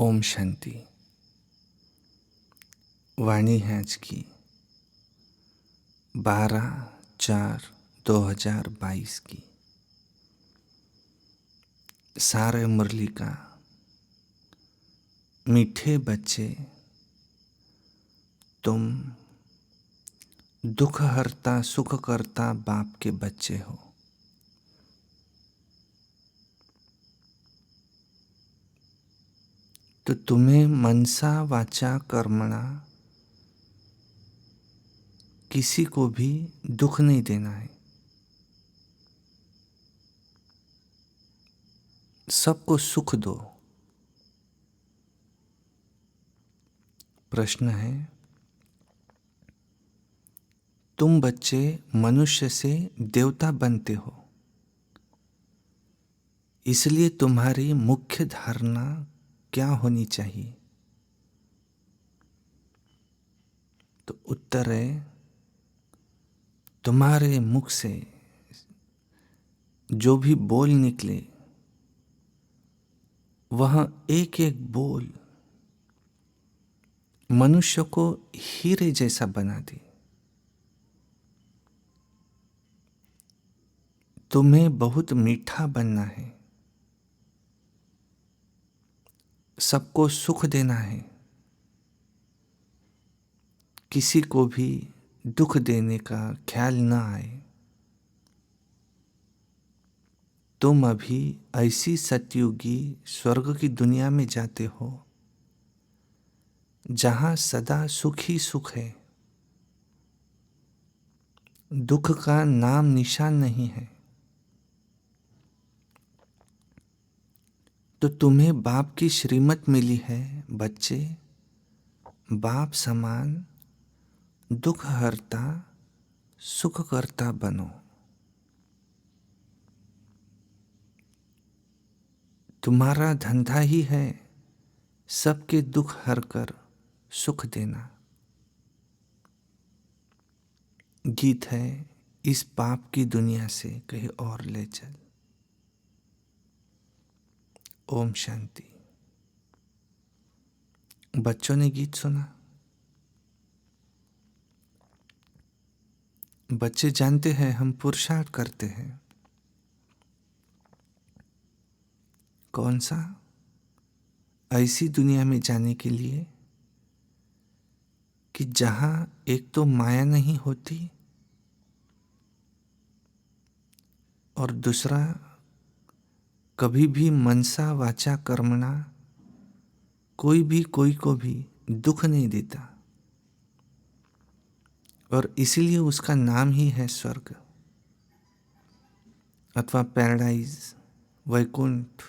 ओम शांति। वाणी है आज की 12/4/2022 की। सारे मुरली का मीठे बच्चे तुम दुख हरता सुख करता बाप के बच्चे हो। तो तुम्हें मनसा वाचा कर्मणा किसी को भी दुख नहीं देना है। सबको सुख दो। प्रश्न है, तुम बच्चे मनुष्य से देवता बनते हो, इसलिए तुम्हारी मुख्य धारणा क्या होनी चाहिए? तो उत्तर है, तुम्हारे मुख से जो भी बोल निकले वह एक एक बोल मनुष्य को हीरे जैसा बना दे। तुम्हें बहुत मीठा बनना है, सबको सुख देना है, किसी को भी दुख देने का ख्याल न आए। तुम अभी ऐसी सतयुगी स्वर्ग की दुनिया में जाते हो जहां सदा सुख ही सुख है, दुख का नाम निशान नहीं है। तो तुम्हें बाप की श्रीमत मिली है, बच्चे बाप समान दुख हरता सुख करता बनो। तुम्हारा धंधा ही है सबके दुख हर कर सुख देना। गीत है, इस पाप की दुनिया से कहीं और ले चल। ओम शांति। बच्चों ने गीत सुना। बच्चे जानते हैं हम पुरुषार्थ करते हैं। कौन सा? ऐसी दुनिया में जाने के लिए कि जहां एक तो माया नहीं होती और दूसरा कभी भी मनसा वाचा कर्मणा कोई भी कोई को भी दुख नहीं देता, और इसीलिए उसका नाम ही है स्वर्ग अथवा पैराडाइज, वैकुंठ।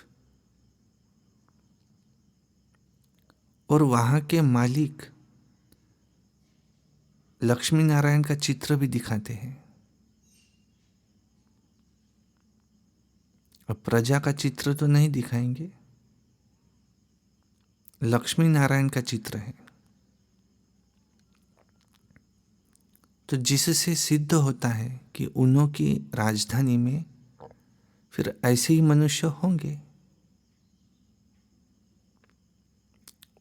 और वहां के मालिक लक्ष्मी नारायण का चित्र भी दिखाते हैं। अब प्रजा का चित्र तो नहीं दिखाएंगे, लक्ष्मी नारायण का चित्र है। तो जिससे सिद्ध होता है कि उन्हों की राजधानी में फिर ऐसे ही मनुष्य होंगे।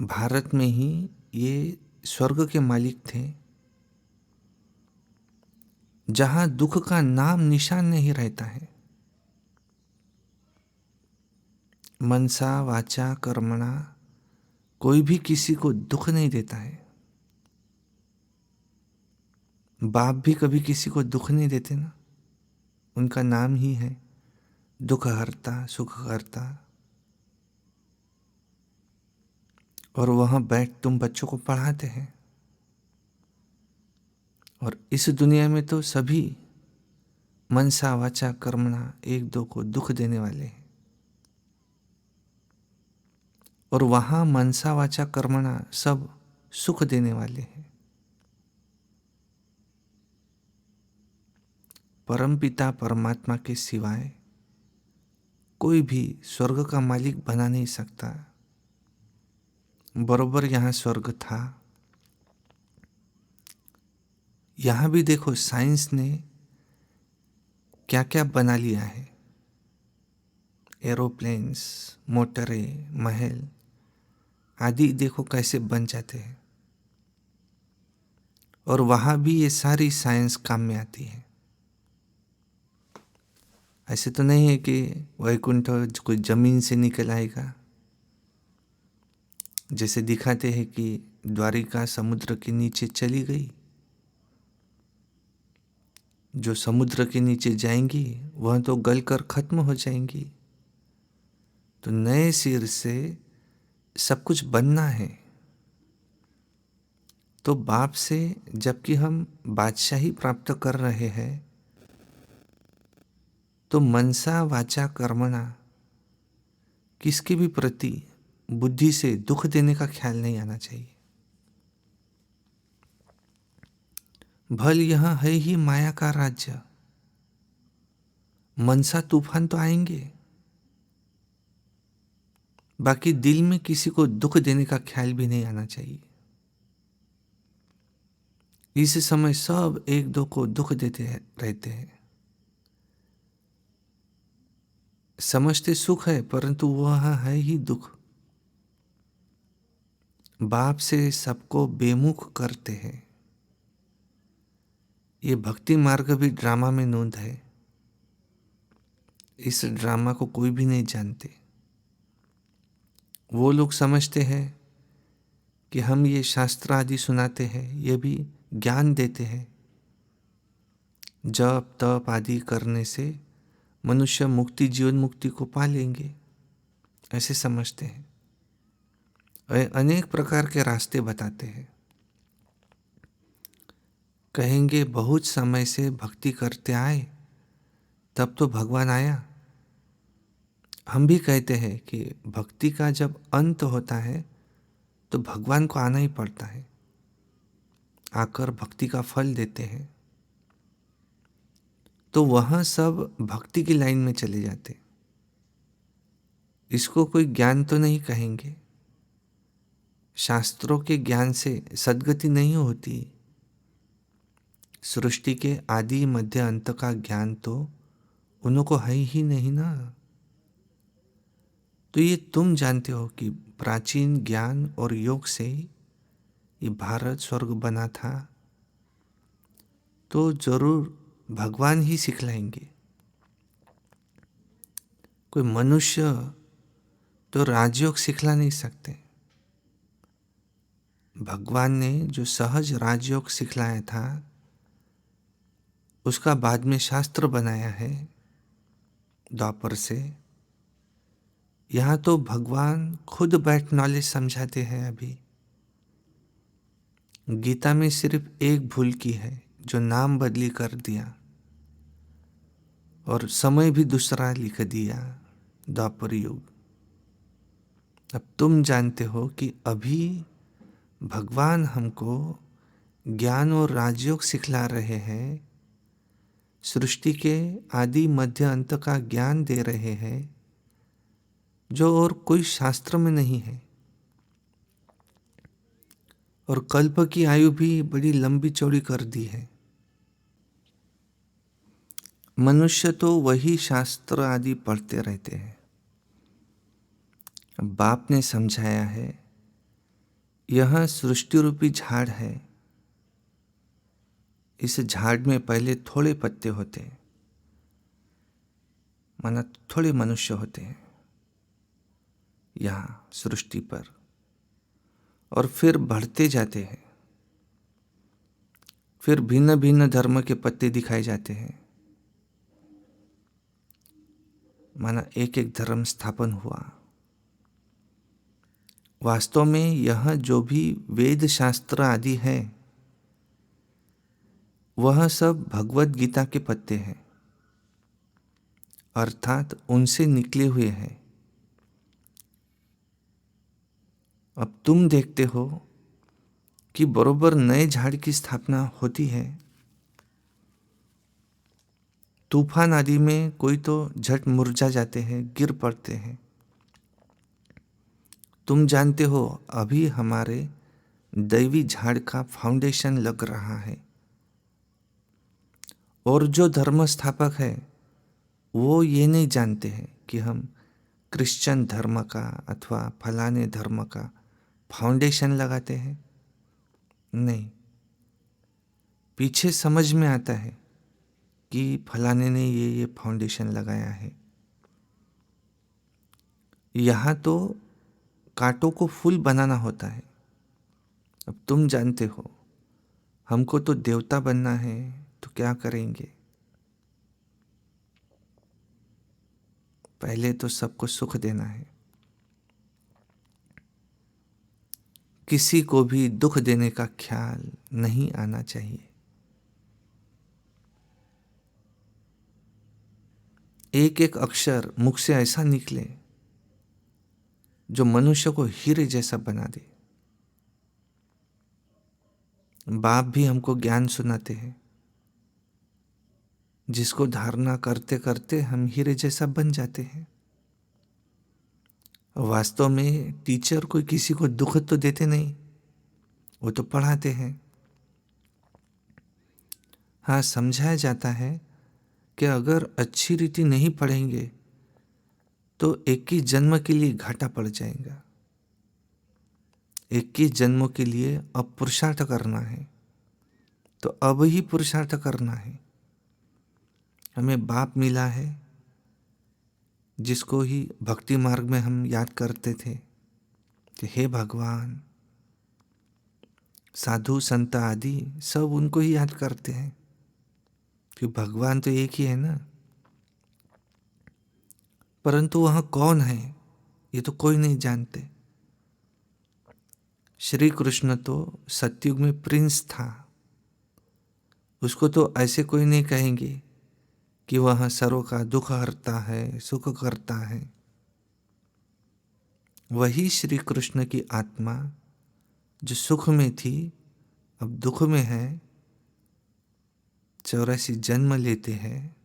भारत में ही ये स्वर्ग के मालिक थे जहां दुख का नाम निशान नहीं रहता है। मनसा वाचा कर्मणा कोई भी किसी को दुख नहीं देता है। बाप भी कभी किसी को दुख नहीं देते ना, उनका नाम ही है दुख हरता सुख करता। और वहां बैठ तुम बच्चों को पढ़ाते हैं। और इस दुनिया में तो सभी मनसा वाचा कर्मणा एक दो को दुख देने वाले हैं, और वहां मनसा वाचा कर्मणा सब सुख देने वाले हैं। परमपिता परमात्मा के सिवाय कोई भी स्वर्ग का मालिक बना नहीं सकता। बरोबर यहाँ स्वर्ग था। यहाँ भी देखो साइंस ने क्या क्या बना लिया है, एरोप्लेन्स, मोटरें, महल, आदि देखो कैसे बन जाते हैं। और वहाँ भी ये सारी साइंस काम में आती है। ऐसे तो नहीं है कि वैकुंठ कोई जमीन से निकल आएगा, जैसे दिखाते हैं कि द्वारिका समुद्र के नीचे चली गई। जो समुद्र के नीचे जाएंगी वह तो गलकर खत्म हो जाएंगी। तो नए सिर से सब कुछ बनना है। तो बाप से जबकि हम बादशाही प्राप्त कर रहे हैं, तो मनसा वाचा कर्मणा किसके भी प्रति बुद्धि से दुख देने का ख्याल नहीं आना चाहिए। भल यह है ही माया का राज्य, मनसा तूफान तो आएंगे, बाकी दिल में किसी को दुख देने का ख्याल भी नहीं आना चाहिए। इस समय सब एक दो को दुख देते रहते हैं, समझते सुख है परंतु वह है ही दुख। बाप से सबको बेमुख करते हैं। ये भक्ति मार्ग भी ड्रामा में नोंद है। इस ड्रामा को कोई भी नहीं जानते। वो लोग समझते हैं कि हम ये शास्त्र आदि सुनाते हैं, ये भी ज्ञान देते हैं। जप तप आदि करने से मनुष्य मुक्ति जीवन मुक्ति को पा लेंगे, ऐसे समझते हैं। अनेक प्रकार के रास्ते बताते हैं। कहेंगे बहुत समय से भक्ति करते आए तब तो भगवान आया। हम भी कहते हैं कि भक्ति का जब अंत होता है तो भगवान को आना ही पड़ता है, आकर भक्ति का फल देते हैं। तो वह सब भक्ति की लाइन में चले जाते। इसको कोई ज्ञान तो नहीं कहेंगे। शास्त्रों के ज्ञान से सद्गति नहीं होती। सृष्टि के आदि मध्य अंत का ज्ञान तो उनको है ही नहीं ना। तो ये तुम जानते हो कि प्राचीन ज्ञान और योग से ये भारत स्वर्ग बना था, तो जरूर भगवान ही सिखलाएंगे। कोई मनुष्य तो राजयोग सिखला नहीं सकते। भगवान ने जो सहज राजयोग सिखलाया था उसका बाद में शास्त्र बनाया है द्वापर से। यहाँ तो भगवान खुद बैठ नॉलेज समझाते हैं। अभी गीता में सिर्फ एक भूल की है, जो नाम बदली कर दिया और समय भी दूसरा लिख दिया, द्वापर युग। अब तुम जानते हो कि अभी भगवान हमको ज्ञान और राजयोग सिखला रहे हैं, सृष्टि के आदि मध्य अंत का ज्ञान दे रहे हैं, जो और कोई शास्त्र में नहीं है। और कल्प की आयु भी बड़ी लंबी चौड़ी कर दी है। मनुष्य तो वही शास्त्र आदि पढ़ते रहते हैं। बाप ने समझाया है, यह सृष्टि रूपी झाड़ है। इस झाड़ में पहले थोड़े पत्ते होते हैं, माना थोड़े मनुष्य होते हैं यहाँ सृष्टि पर, और फिर बढ़ते जाते हैं। फिर भिन्न भिन्न धर्म के पत्ते दिखाए जाते हैं, माना एक एक धर्म स्थापन हुआ। वास्तव में यह जो भी वेद शास्त्र आदि है वह सब भगवत गीता के पत्ते हैं, अर्थात उनसे निकले हुए हैं। अब तुम देखते हो कि बरोबर नए झाड़ की स्थापना होती है। तूफान आदि में कोई तो झट मुरझा जाते हैं, गिर पड़ते हैं। तुम जानते हो अभी हमारे दैवी झाड़ का फाउंडेशन लग रहा है, और जो धर्म स्थापक है वो ये नहीं जानते हैं कि हम क्रिश्चियन धर्म का अथवा फलाने धर्म का फाउंडेशन लगाते हैं? नहीं, पीछे समझ में आता है कि फलाने ने ये फाउंडेशन लगाया है। यहाँ तो कांटों को फूल बनाना होता है। अब तुम जानते हो, हमको तो देवता बनना है, तो क्या करेंगे? पहले तो सबको सुख देना है। किसी को भी दुख देने का ख्याल नहीं आना चाहिए। एक एक अक्षर मुख से ऐसा निकले जो मनुष्य को हीरे जैसा बना दे। बाप भी हमको ज्ञान सुनाते हैं, जिसको धारणा करते करते हम हीरे जैसा बन जाते हैं। वास्तव में टीचर कोई किसी को दुख तो देते नहीं, वो तो पढ़ाते हैं। हाँ, समझाया जाता है कि अगर अच्छी रीति नहीं पढ़ेंगे तो 21 जन्म के लिए घाटा पड़ जाएगा। 21 जन्मों के लिए अब पुरुषार्थ करना है, तो अब ही पुरुषार्थ करना है। हमें बाप मिला है, जिसको ही भक्ति मार्ग में हम याद करते थे कि हे भगवान। साधु संत आदि सब उनको ही याद करते हैं कि भगवान तो एक ही है ना। परंतु वह कौन है, ये तो कोई नहीं जानते। श्री कृष्ण तो सतयुग में प्रिंस था। उसको तो ऐसे कोई नहीं कहेंगे कि वह सर्व का दुख हरता है, सुख करता है। वही श्री कृष्ण की आत्मा जो सुख में थी, अब दुख में है, 84 जन्म लेते हैं।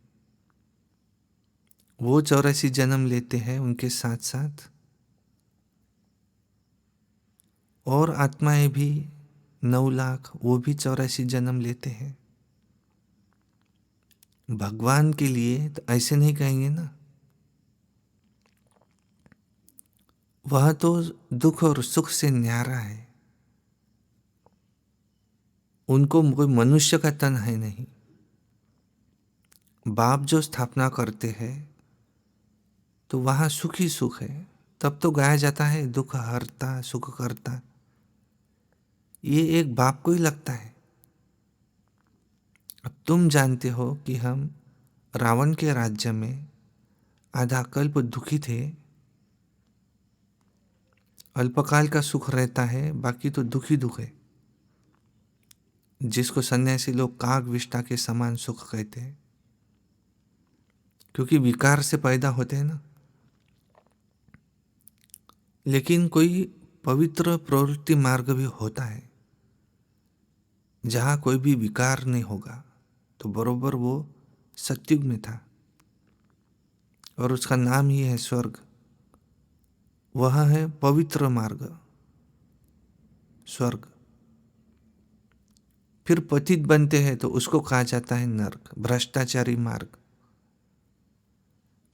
वो 84 जन्म लेते हैं, उनके साथ साथ और आत्माएं भी 9 लाख, वो भी 84 जन्म लेते हैं। भगवान के लिए तो ऐसे नहीं कहेंगे ना। वह तो दुख और सुख से न्यारा है। उनको कोई मनुष्य का तन है नहीं। बाप जो स्थापना करते हैं तो वहाँ सुख ही सुख है। तब तो गाया जाता है दुख हरता सुख करता। ये एक बाप को ही लगता है। अब तुम जानते हो कि हम रावण के राज्य में आधा कल्प दुखी थे। अल्पकाल का सुख रहता है, बाकी तो दुख ही दुख है, जिसको सन्यासी लोग काग विष्ठा के समान सुख कहते हैं, क्योंकि विकार से पैदा होते हैं ना। लेकिन कोई पवित्र प्रवृत्ति मार्ग भी होता है जहाँ कोई भी विकार नहीं होगा, तो बरोबर वो सतयुग में था और उसका नाम ही है स्वर्ग। वह है पवित्र मार्ग, स्वर्ग। फिर पतित बनते हैं तो उसको कहा जाता है नरक, भ्रष्टाचारी मार्ग।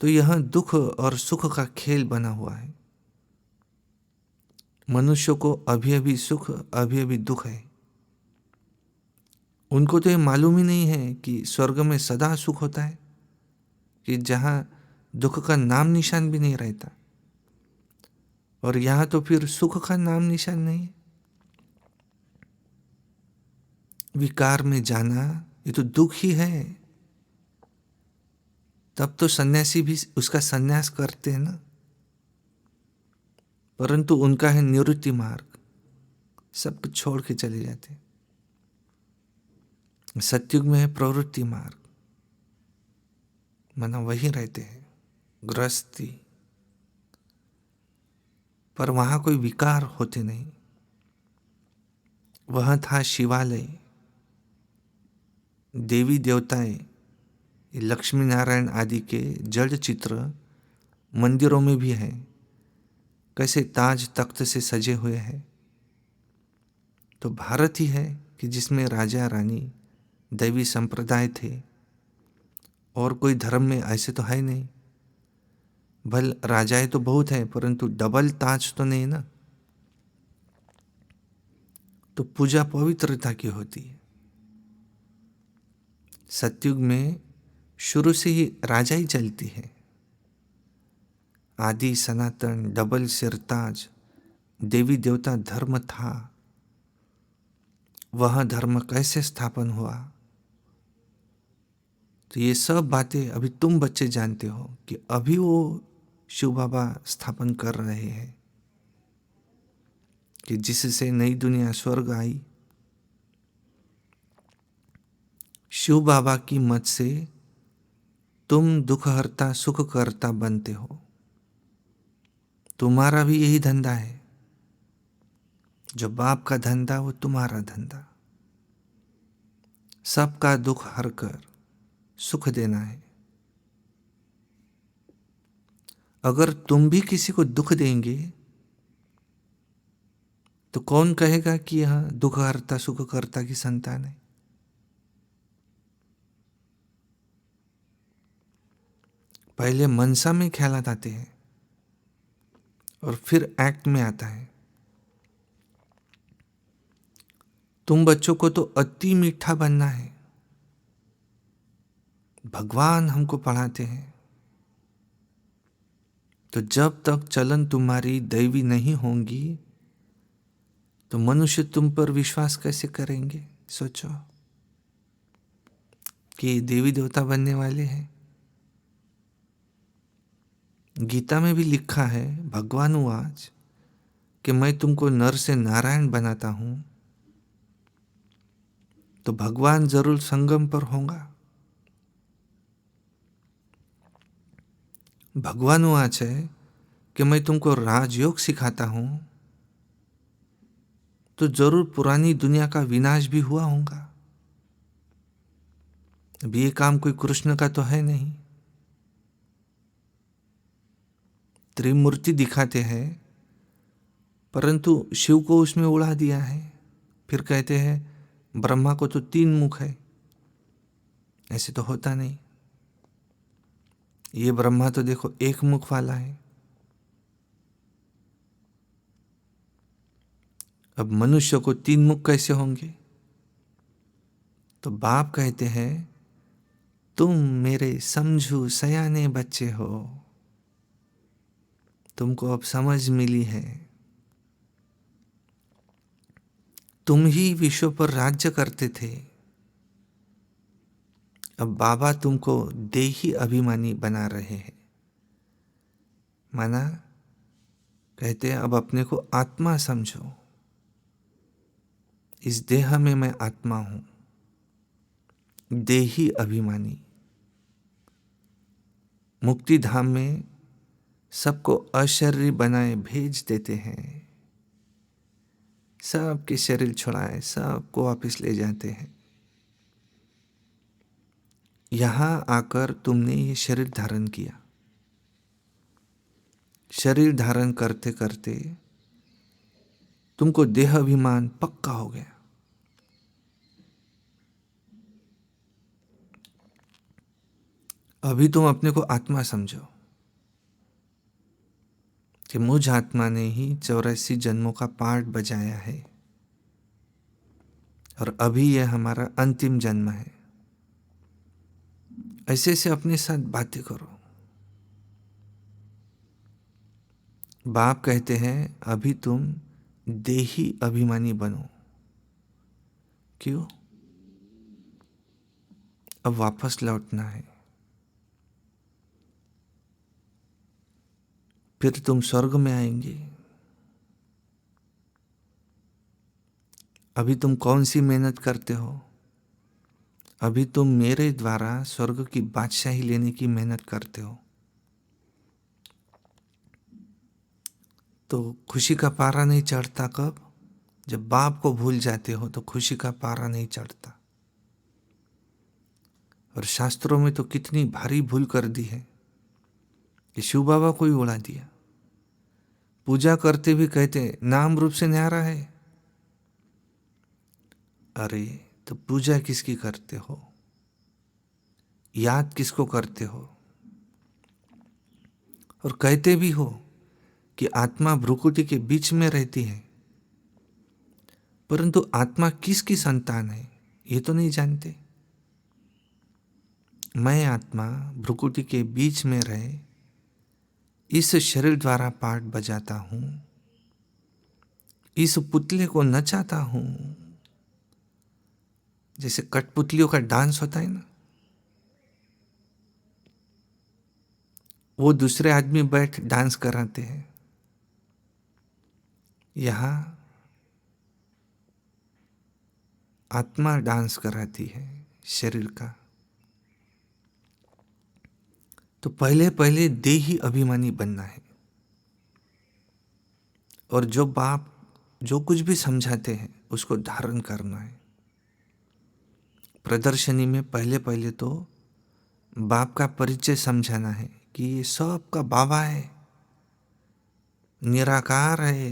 तो यह दुख और सुख का खेल बना हुआ है। मनुष्य को अभी अभी सुख अभी अभी दुख है। उनको तो ये मालूम ही नहीं है कि स्वर्ग में सदा सुख होता है, कि जहाँ दुख का नाम निशान भी नहीं रहता, और यहाँ तो फिर सुख का नाम निशान नहीं है। विकार में जाना ये तो दुख ही है। तब तो सन्यासी भी उसका सन्यास करते हैं ना। परंतु उनका है निवृत्ति मार्ग, सब कुछ छोड़ के चले जाते। सतयुग में है प्रवृत्ति मार्ग, माना वही रहते हैं गृहस्थी, पर वहां कोई विकार होते नहीं। वह था शिवालय, देवी देवताएं, लक्ष्मी नारायण आदि के जड़ चित्र मंदिरों में भी हैं, कैसे ताज तख्त से सजे हुए हैं। तो भारत ही है कि जिसमें राजा रानी दैवी संप्रदाय थे, और कोई धर्म में ऐसे तो है नहीं। भल राजाएं तो बहुत हैं, परंतु डबल ताज तो नहीं ना। तो पूजा पवित्रता की होती है। सतयुग में शुरू से ही राजाई चलती है। आदि सनातन डबल सिरताज देवी देवता धर्म था। वह धर्म कैसे स्थापन हुआ, तो ये सब बातें अभी तुम बच्चे जानते हो कि अभी वो शिव बाबा स्थापन कर रहे हैं, कि जिससे नई दुनिया स्वर्ग आई। शिव बाबा की मत से तुम दुखहर्ता सुखकर्ता बनते हो। तुम्हारा भी यही धंधा है। जो बाप का धंधा वो तुम्हारा धंधा। सबका दुख हर कर सुख देना है। अगर तुम भी किसी को दुख देंगे तो कौन कहेगा कि यह दुखहर्ता सुखकर्ता की संतान है। पहले मनसा में ख्यालात आते हैं और फिर एक्ट में आता है। तुम बच्चों को तो अति मीठा बनना है। भगवान हमको पढ़ाते हैं। तो जब तक चलन तुम्हारी दैवी नहीं होंगी तो मनुष्य तुम पर विश्वास कैसे करेंगे। सोचो कि देवी देवता बनने वाले हैं। गीता में भी लिखा है, भगवान उवाच, कि मैं तुमको नर से नारायण बनाता हूं तो भगवान जरूर संगम पर होगा। भगवान उवाच है कि मैं तुमको राजयोग सिखाता हूं तो जरूर पुरानी दुनिया का विनाश भी हुआ होगा। अब ये काम कोई कृष्ण का तो है नहीं। त्रिमूर्ति दिखाते हैं परंतु शिव को उसमें उड़ा दिया है। फिर कहते हैं ब्रह्मा को तो 3 मुख है। ऐसे तो होता नहीं। ये ब्रह्मा तो देखो 1 मुख वाला है। अब मनुष्य को 3 मुख कैसे होंगे। तो बाप कहते हैं तुम मेरे समझू सयाने बच्चे हो। तुमको अब समझ मिली है। तुम ही विश्व पर राज्य करते थे। अब बाबा तुमको देही अभिमानी बना रहे हैं। माना कहते हैं अब अपने को आत्मा समझो। इस देह में मैं आत्मा हूं। देही अभिमानी। मुक्ति धाम में सबको अशरीरी बनाए भेज देते हैं। सबके शरीर छुड़ाए सबको वापस ले जाते हैं। यहां आकर तुमने ये शरीर धारण किया। शरीर धारण करते करते तुमको देह अभिमान पक्का हो गया। अभी तुम अपने को आत्मा समझो कि मुझ आत्मा ने ही 84 जन्मों का पार्ट बजाया है और अभी यह हमारा अंतिम जन्म है। ऐसे से अपने साथ बातें करो। बाप कहते हैं अभी तुम देही अभिमानी बनो। क्यों? अब वापस लौटना है। फिर तुम स्वर्ग में आएंगे। अभी तुम कौन सी मेहनत करते हो। अभी तुम मेरे द्वारा स्वर्ग की बादशाही लेने की मेहनत करते हो। तो खुशी का पारा नहीं चढ़ता कब? जब बाप को भूल जाते हो तो खुशी का पारा नहीं चढ़ता। और शास्त्रों में तो कितनी भारी भूल कर दी है कि शिव बाबा को ही उड़ा दिया। पूजा करते भी कहते नाम रूप से न्यारा है। अरे तो पूजा किसकी करते हो, याद किसको करते हो। और कहते भी हो कि आत्मा भ्रुकुटी के बीच में रहती है। परंतु आत्मा किसकी संतान है ये तो नहीं जानते। मैं आत्मा भ्रुकुटी के बीच में रहे इस शरीर द्वारा पाठ बजाता हूं, इस पुतले को नचाता हूं। जैसे कठपुतलियों का डांस होता है ना, वो दूसरे आदमी बैठ डांस कराते हैं। यहां आत्मा डांस कराती है शरीर का। तो पहले पहले देही अभिमानी बनना है। और जो बाप जो कुछ भी समझाते हैं उसको धारण करना है। प्रदर्शनी में पहले पहले तो बाप का परिचय समझाना है कि ये सब का बाबा है, निराकार है।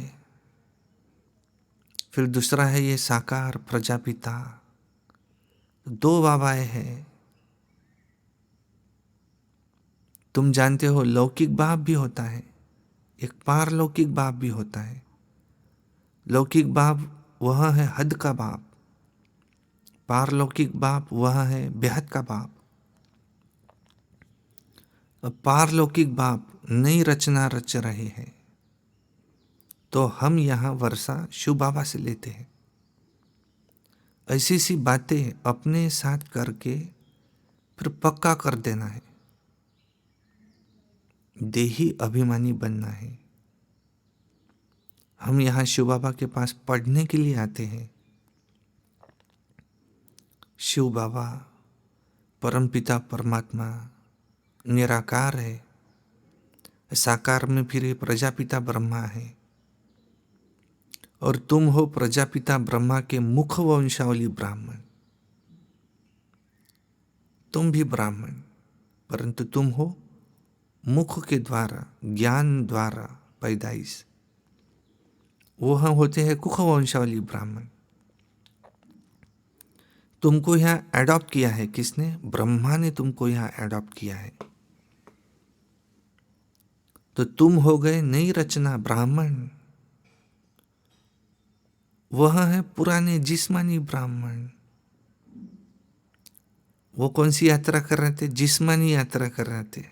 फिर दूसरा है ये साकार प्रजापिता, दो बाबाएं हैं। तुम जानते हो लौकिक बाप भी होता है, एक पारलौकिक बाप भी होता है। लौकिक बाप वह है हद का बाप, पारलौकिक बाप वह है बेहद का बाप। अब पारलौकिक बाप नई रचना रच रहे हैं, तो हम यहाँ वर्षा शिव बाबा से लेते हैं। ऐसी सी बातें अपने साथ करके फिर पक्का कर देना है। देही अभिमानी बनना है। हम यहाँ शिव बाबा के पास पढ़ने के लिए आते हैं। शिव बाबा परमपिता परमात्मा निराकार है, साकार में फिर ये प्रजापिता ब्रह्मा है। और तुम हो प्रजापिता ब्रह्मा के मुख वंशावली ब्राह्मण। तुम भी ब्राह्मण, परंतु तुम हो मुख के द्वारा ज्ञान द्वारा पैदाइश। वो हम होते हैं कुख वंशावली ब्राह्मण। तुमको यहाँ एडॉप्ट किया है किसने? ब्रह्मा ने तुमको यहाँ एडॉप्ट किया है। तो तुम हो गए नई रचना ब्राह्मण। वह है पुराने जिस्मानी ब्राह्मण। वो कौन सी यात्रा कर रहे थे? जिस्मानी यात्रा कर रहे थे।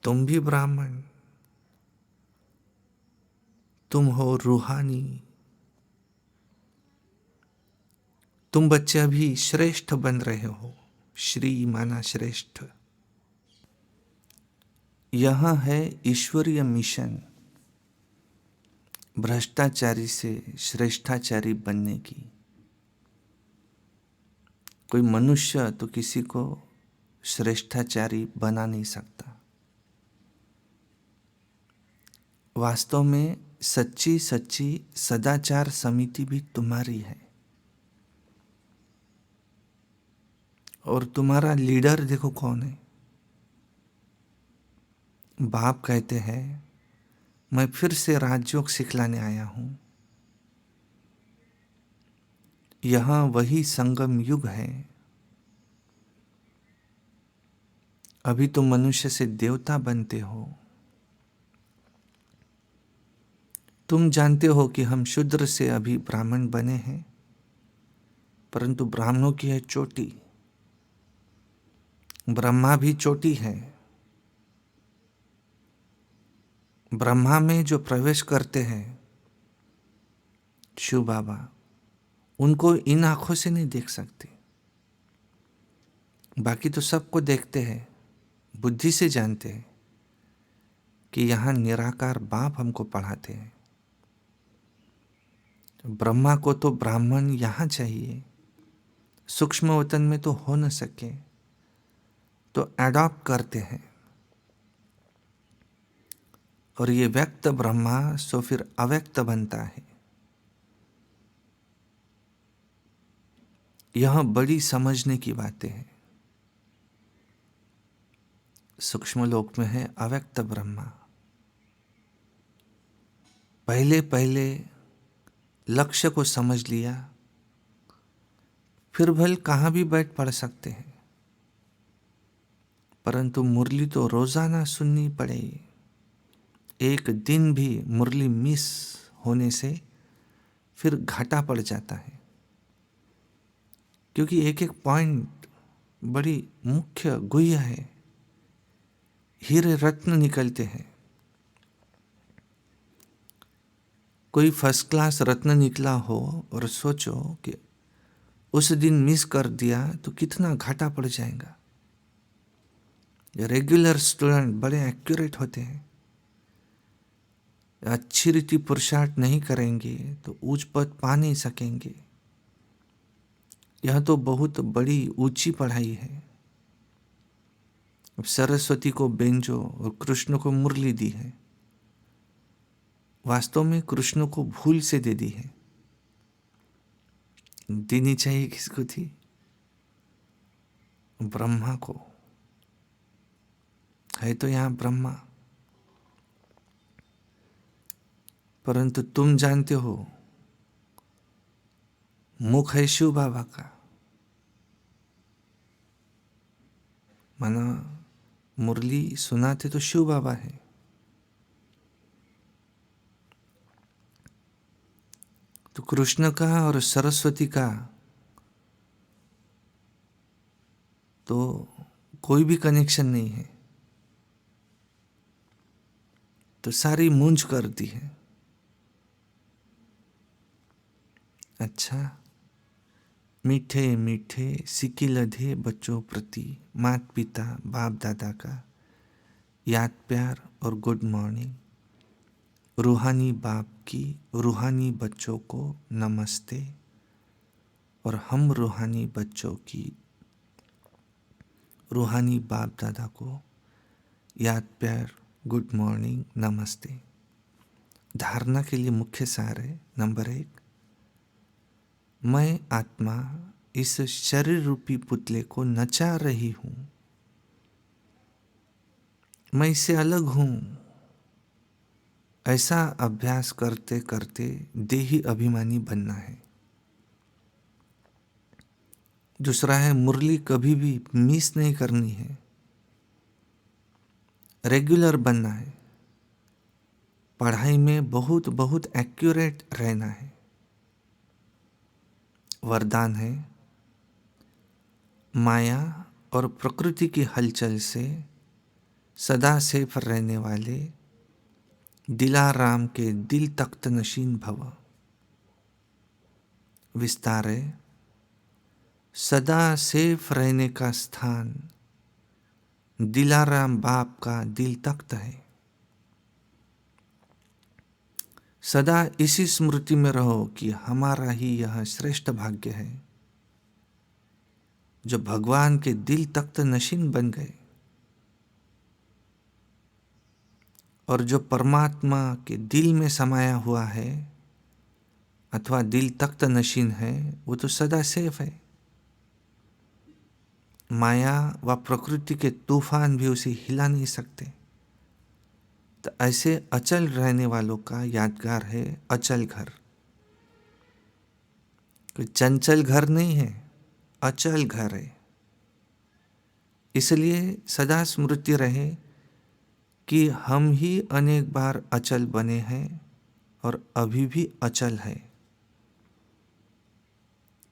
तुम भी ब्राह्मण, तुम हो रूहानी। तुम बच्चे अभी श्रेष्ठ बन रहे हो, श्री माना श्रेष्ठ। यह है ईश्वरीय मिशन, भ्रष्टाचारी से श्रेष्ठाचारी बनने की। कोई मनुष्य तो किसी को श्रेष्ठाचारी बना नहीं सकता। वास्तव में सच्ची सच्ची सदाचार समिति भी तुम्हारी है। और तुम्हारा लीडर देखो कौन है? बाप कहते हैं मैं फिर से राजयोग सिखलाने आया हूं। यहां वही संगम युग है। अभी तुम मनुष्य से देवता बनते हो। तुम जानते हो कि हम शूद्र से अभी ब्राह्मण बने हैं, परंतु ब्राह्मणों की है चोटी। ब्रह्मा भी चोटी है। ब्रह्मा में जो प्रवेश करते हैं शिव बाबा, उनको इन आंखों से नहीं देख सकते। बाकी तो सबको देखते हैं, बुद्धि से जानते हैं कि यहाँ निराकार बाप हमको पढ़ाते हैं। ब्रह्मा को तो ब्राह्मण यहाँ चाहिए, सूक्ष्म वतन में तो हो न सके, तो एडॉप्ट करते हैं। और ये व्यक्त ब्रह्मा सो फिर अव्यक्त बनता है। यह बड़ी समझने की बातें हैं। सूक्ष्म लोक में है अव्यक्त ब्रह्मा। पहले पहले लक्ष्य को समझ लिया, फिर भले कहाँ भी बैठ पढ़ सकते हैं, परंतु मुरली तो रोजाना सुननी पड़ेगी। एक दिन भी मुरली मिस होने से फिर घाटा पड़ जाता है, क्योंकि एक एक पॉइंट बड़ी मुख्य गुह्य है, हीरे रत्न निकलते हैं। कोई फर्स्ट क्लास रत्न निकला हो और सोचो कि उस दिन मिस कर दिया तो कितना घाटा पड़ जाएगा। रेगुलर स्टूडेंट बड़े एक्यूरेट होते हैं, अच्छी रीति पुरुषार्थ नहीं करेंगे तो उच्च पद पा नहीं सकेंगे। यह तो बहुत बड़ी ऊंची पढ़ाई है। अब सरस्वती को बेंजो और कृष्ण को मुरली दी है, वास्तव में कृष्ण को भूल से दे दी है। देनी चाहिए किसको थी? ब्रह्मा को। है तो यहाँ ब्रह्मा, परंतु तुम जानते हो मुख है शिव बाबा का। माना मुरली सुनाते तो शिव बाबा है। तो कृष्ण का और सरस्वती का तो कोई भी कनेक्शन नहीं है, तो सारी मूंज कर दी है। अच्छा, मीठे मीठे सिक्की लधे बच्चों प्रति माता पिता बाप दादा का याद प्यार और गुड मॉर्निंग। रूहानी बाप की रूहानी बच्चों को नमस्ते, और हम रूहानी बच्चों की रूहानी बाप दादा को याद प्यार गुड मॉर्निंग नमस्ते। धारणा के लिए मुख्य सार है, नंबर 1, मैं आत्मा इस शरीर रूपी पुतले को नचा रही हूं, मैं इससे अलग हूं। ऐसा अभ्यास करते करते देही अभिमानी बनना है। दूसरा है, मुरली कभी भी मिस नहीं करनी है, रेगुलर बनना है। पढ़ाई में बहुत बहुत एक्यूरेट रहना है। वरदान है, माया और प्रकृति की हलचल से सदा सेफ रहने वाले दिलाराम के दिल तख्त नशीन भव। विस्तार है, सदा सेफ रहने का स्थान दिलाराम बाप का दिल तख्त है। सदा इसी स्मृति में रहो कि हमारा ही यह श्रेष्ठ भाग्य है जो भगवान के दिल तख्त नशीन बन गए। और जो परमात्मा के दिल में समाया हुआ है अथवा दिल तख्त नशीन है, वो तो सदा सेफ है। माया व प्रकृति के तूफान भी उसे हिला नहीं सकते। तो ऐसे अचल रहने वालों का यादगार है अचल घर। कोई चंचल घर नहीं है, अचल घर है। इसलिए सदा स्मृति रहे कि हम ही अनेक बार अचल बने हैं और अभी भी अचल है।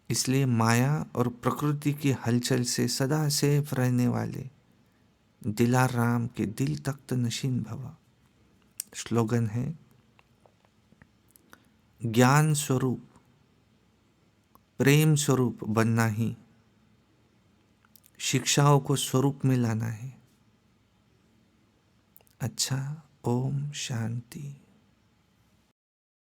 इसलिए माया और प्रकृति की हलचल से सदा सेफ रहने वाले दिलाराम के दिल तख्त नशीन भव। स्लोगन है, ज्ञान स्वरूप प्रेम स्वरूप बनना ही शिक्षाओं को स्वरूप में लाना है। अच्छा, ओम शांति।